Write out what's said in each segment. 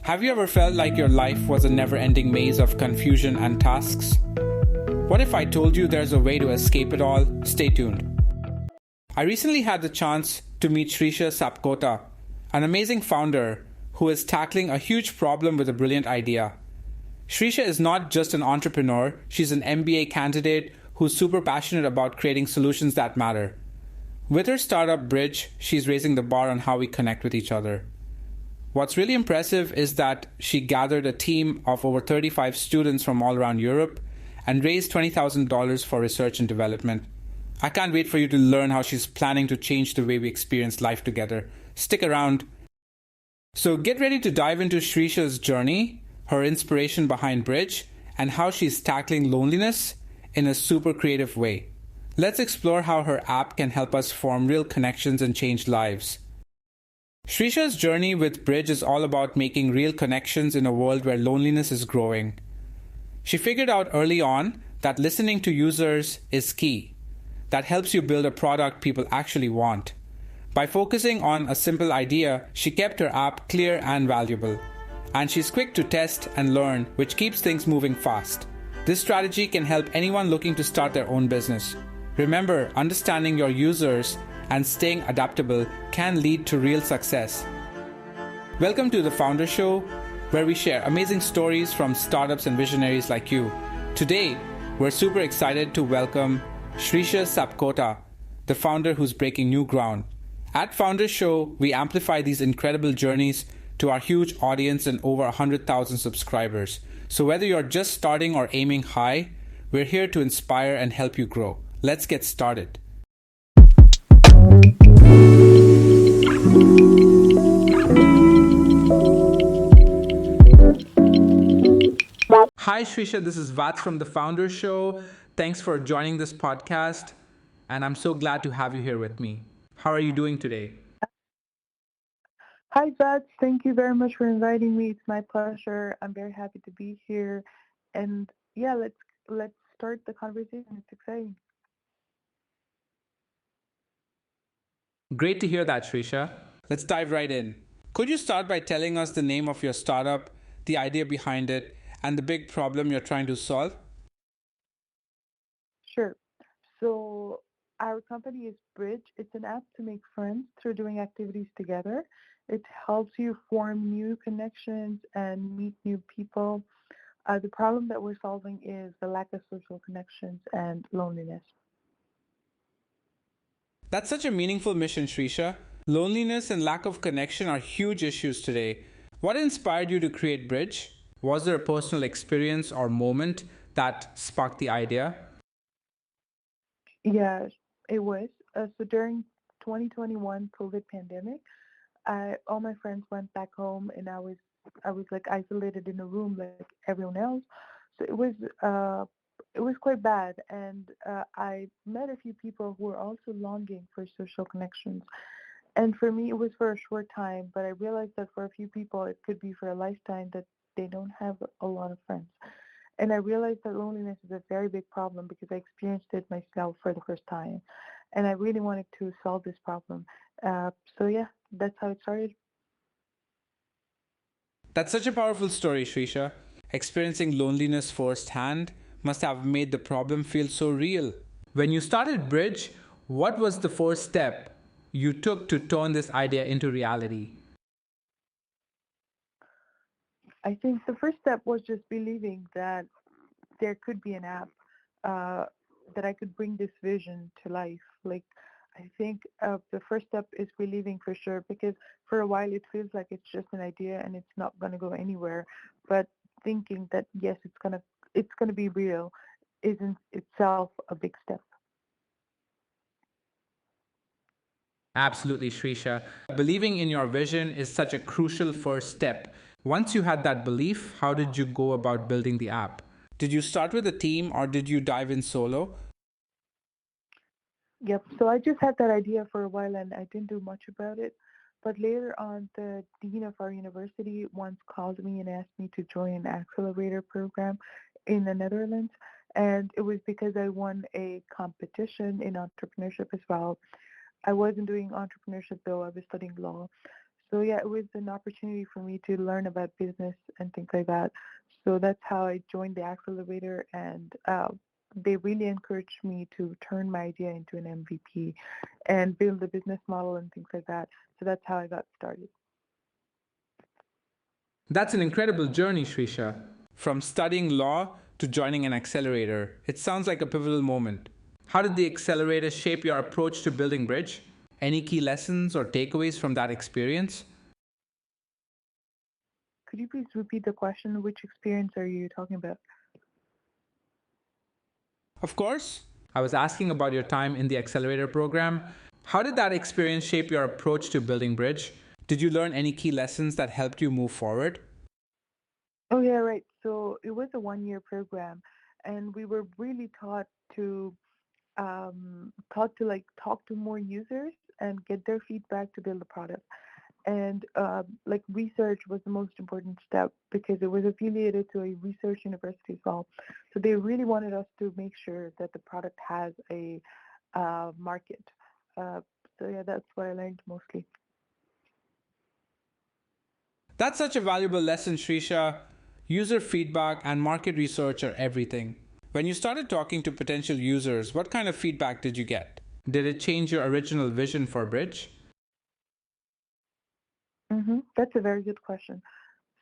Have you ever felt like your life was a never-ending maze of confusion and tasks? What if I told you there's a way to escape it all? Stay tuned. I recently had the chance to meet Shrisha Sapkota, an amazing founder who is tackling a huge problem with a brilliant idea. Shrisha is not just an entrepreneur, she's an MBA candidate who's super passionate about creating solutions that matter. With her startup Bridge, she's raising the bar on how we connect with each other. What's really impressive is that she gathered a team of over 35 students from all around Europe and raised $20,000 for research and development. I can't wait for you to learn how she's planning to change the way we experience life together. Stick around. So get ready to dive into Shrisha's journey, her inspiration behind Bridge, and how she's tackling loneliness in a super creative way. Let's explore how her app can help us form real connections and change lives. Shrisha's journey with Bridge is all about making real connections in a world where loneliness is growing. She figured out early on that listening to users is key. That helps you build a product people actually want. By focusing on a simple idea, she kept her app clear and valuable. And she's quick to test and learn, which keeps things moving fast. This strategy can help anyone looking to start their own business. Remember, understanding your users and staying adaptable can lead to real success. Welcome to the Founder Show, where we share amazing stories from startups and visionaries like you. Today, we're super excited to welcome Shrisha Sapkota, the founder who's breaking new ground. At Founder Show, we amplify these incredible journeys to our huge audience and over 100,000 subscribers. So whether you're just starting or aiming high, we're here to inspire and help you grow. Let's get started. Hi Shrisha, this is Vatsa from the Founder Show. Thanks for joining this podcast, and I'm so glad to have you here with me. How are you doing today? Hi, Vats. Thank you very much for inviting me. It's my pleasure. I'm very happy to be here. And yeah, let's start the conversation. It's exciting. Great to hear that, Shrisha. Let's dive right in. Could you start by telling us the name of your startup, the idea behind it, and the big problem you're trying to solve? Sure. So our company is Bridge. It's an app to make friends through doing activities together. It helps you form new connections and meet new people. The problem that we're solving is the lack of social connections and loneliness. That's such a meaningful mission, Shrisha. Loneliness and lack of connection are huge issues today. What inspired you to create Bridge? Was there a personal experience or moment that sparked the idea? Yeah, it was. So during 2021 COVID pandemic, all my friends went back home, and I was like isolated in a room like everyone else. So it was quite bad, and I met a few people who were also longing for social connections. And for me, it was for a short time, but I realized that for a few people, it could be for a lifetime that they don't have a lot of friends. And I realized that loneliness is a very big problem because I experienced it myself for the first time. And I really wanted to solve this problem. So, yeah, that's how it started. That's such a powerful story, Shrisha. Experiencing loneliness firsthand must have made the problem feel so real. When you started Bridge, what was the first step you took to turn this idea into reality? I think the first step was just believing that there could be an app uh, that I could bring this vision to life. Like, I think the first step is believing for sure because for a while it feels like it's just an idea and it's not going to go anywhere. But thinking that yes, it's gonna be real isn't itself a big step. Absolutely, Shrisha. Believing in your vision is such a crucial first step. Once you had that belief, how did you go about building the app? Did you start with a team or did you dive in solo? Yep. So I just had that idea for a while and I didn't do much about it. But later on, the dean of our university once called me and asked me to join an accelerator program in the Netherlands. And it was because I won a competition in entrepreneurship as well. I wasn't doing entrepreneurship though, I was studying law. So yeah, it was an opportunity for me to learn about business and things like that. So that's how I joined the accelerator, and they really encouraged me to turn my idea into an MVP and build a business model and things like that. So that's how I got started. That's an incredible journey, Shrisha. From studying law to joining an accelerator, it sounds like a pivotal moment. How did the accelerator shape your approach to building Bridge? Any key lessons or takeaways from that experience? Could you please repeat the question? Which experience are you talking about? Of course. I was asking about your time in the accelerator program. How did that experience shape your approach to building Bridge? Did you learn any key lessons that helped you move forward? Oh yeah, right. So it was a 1 year program, and we were really to taught to like talk to more users and get their feedback to build the product. And like research was the most important step because it was affiliated to a research university as well. So they really wanted us to make sure that the product has a market. Uh, so yeah, that's what I learned mostly. That's such a valuable lesson, Shrisha. User feedback and market research are everything. When you started talking to potential users, what kind of feedback did you get? Did it change your original vision for Bridge? That's a very good question.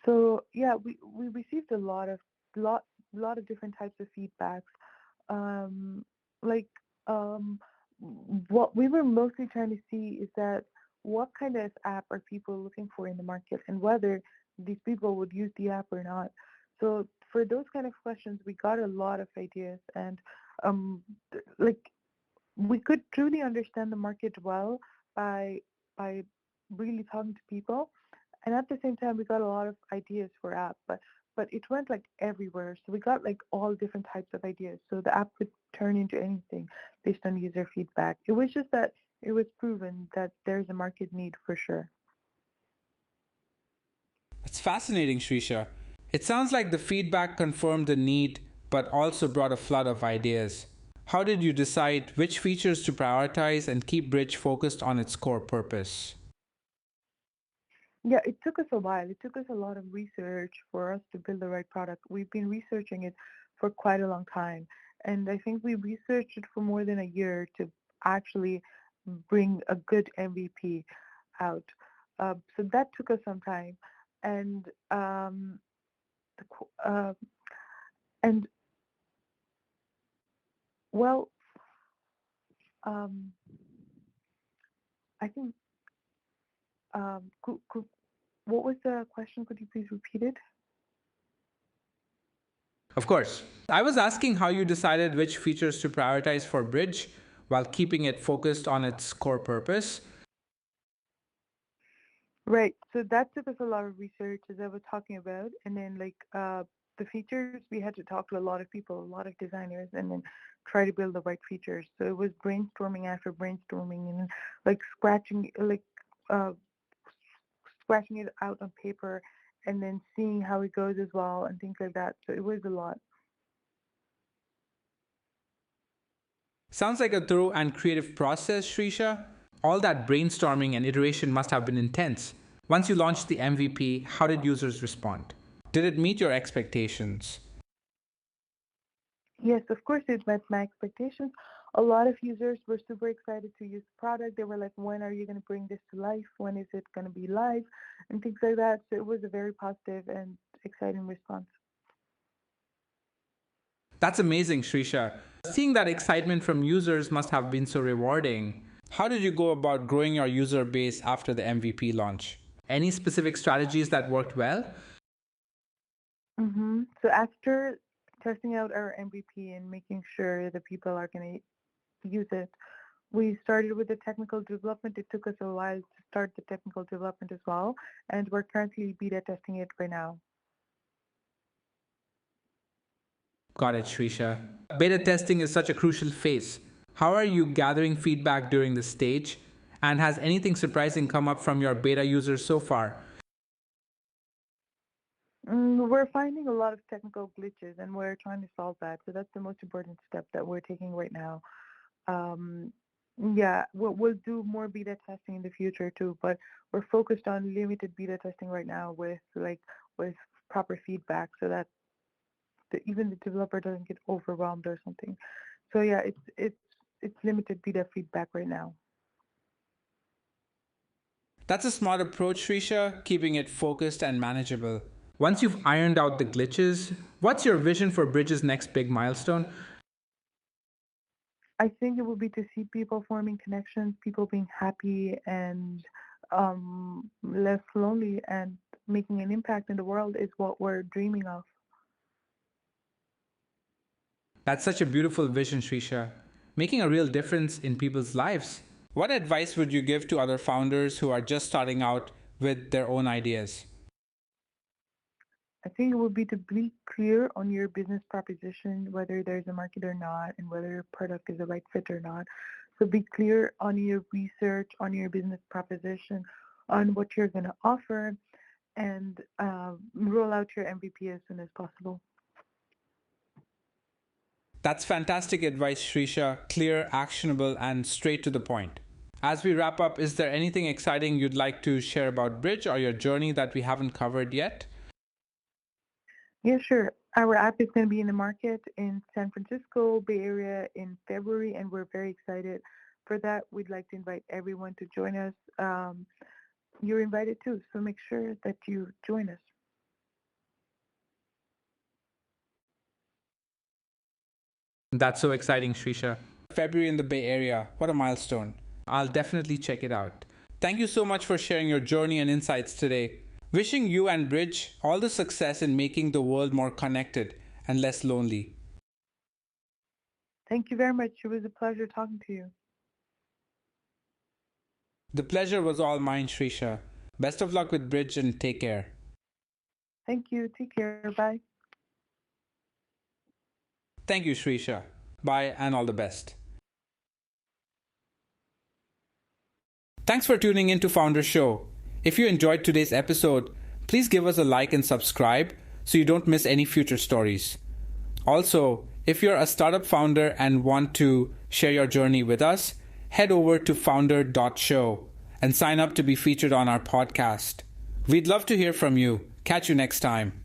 So yeah, we received a lot lot of different types of feedbacks. Um, like um, what we were mostly trying to see is that what kind of app are people looking for in the market and whether these people would use the app or not. So for those kind of questions, we got a lot of ideas, and um, like we could truly understand the market well by by really talking to people, and at the same time we got a lot of ideas for app, but it went like everywhere, so we got like all different types of ideas, so the app could turn into anything based on user feedback. It was just that it was proven that there's a market need for sure. It's fascinating, Shrisha. It sounds like the feedback confirmed the need, but also brought a flood of ideas. How did you decide which features to prioritize and keep Bridge focused on its core purpose? Yeah, it took us a while. It took us a lot of research for us to build the right product. We've been researching it for quite a long time. And I think we researched it for more than a year to actually bring a good MVP out. So that took us some time. And the, qu- uh, and well, um, I think what was the question? Could you please repeat it? Of course. I was asking how you decided which features to prioritize for Bridge while keeping it focused on its core purpose. Right. So that took us a lot of research, as I was talking about, and then the features, we had to talk to a lot of people, a lot of designers, and then try to build the right features. So it was brainstorming after brainstorming, and like uh, scratching it out on paper, and then seeing how it goes as well, and things like that. So it was a lot. Sounds like a thorough and creative process, Shrisha. All that brainstorming and iteration must have been intense. Once you launched the MVP, how did users respond? Did it meet your expectations? Yes, of course, it met my expectations. A lot of users were super excited to use the product. They were like, when are you going to bring this to life? When is it going to be live? And things like that. So it was a very positive and exciting response. That's amazing, Shrisha. Seeing that excitement from users must have been so rewarding. How did you go about growing your user base after the MVP launch? Any specific strategies that worked well? So after testing out our MVP and making sure that people are going to use it, we started with the technical development. It took us a while to start the technical development as well, and we're currently beta testing it right now. Got it, Shrisha. Beta testing is such a crucial phase. How are you gathering feedback during this stage? And has anything surprising come up from your beta users so far? We're finding a lot of technical glitches, and we're trying to solve that. So that's the most important step that we're taking right now. Um, Yeah, we'll do more beta testing in the future too, but we're focused on limited beta testing right now with proper feedback so that even the developer doesn't get overwhelmed or something. So yeah, it's limited beta feedback right now. That's a smart approach, Shrisha, keeping it focused and manageable. Once you've ironed out the glitches, what's your vision for Bridge's next big milestone? I think it would be to see people forming connections, people being happy and less lonely, and making an impact in the world is what we're dreaming of. That's such a beautiful vision, Shrisha. Making a real difference in people's lives. What advice would you give to other founders who are just starting out with their own ideas? I think it would be to be clear on your business proposition, whether there's a market or not, and whether your product is the right fit or not. So be clear on your research, on your business proposition, on what you're going to offer, and roll out your MVP as soon as possible. That's fantastic advice, Shrisha. Clear, actionable, and straight to the point. As we wrap up, is there anything exciting you'd like to share about Bridge or your journey that we haven't covered yet? Yeah, sure. Our app is going to be in the market in San Francisco, Bay Area in February, and we're very excited for that. We'd like to invite everyone to join us. You're invited too, so make sure that you join us. That's so exciting, Shrisha. February in the Bay Area. What a milestone. I'll definitely check it out. Thank you so much for sharing your journey and insights today. Wishing you and Bridge all the success in making the world more connected and less lonely. Thank you very much. It was a pleasure talking to you. The pleasure was all mine, Shrisha. Best of luck with Bridge and take care. Thank you. Take care. Bye. Thank you, Shrisha. Bye and all the best. Thanks for tuning in to Founder Show. If you enjoyed today's episode, please give us a like and subscribe so you don't miss any future stories. Also, if you're a startup founder and want to share your journey with us, head over to founder.show and sign up to be featured on our podcast. We'd love to hear from you. Catch you next time.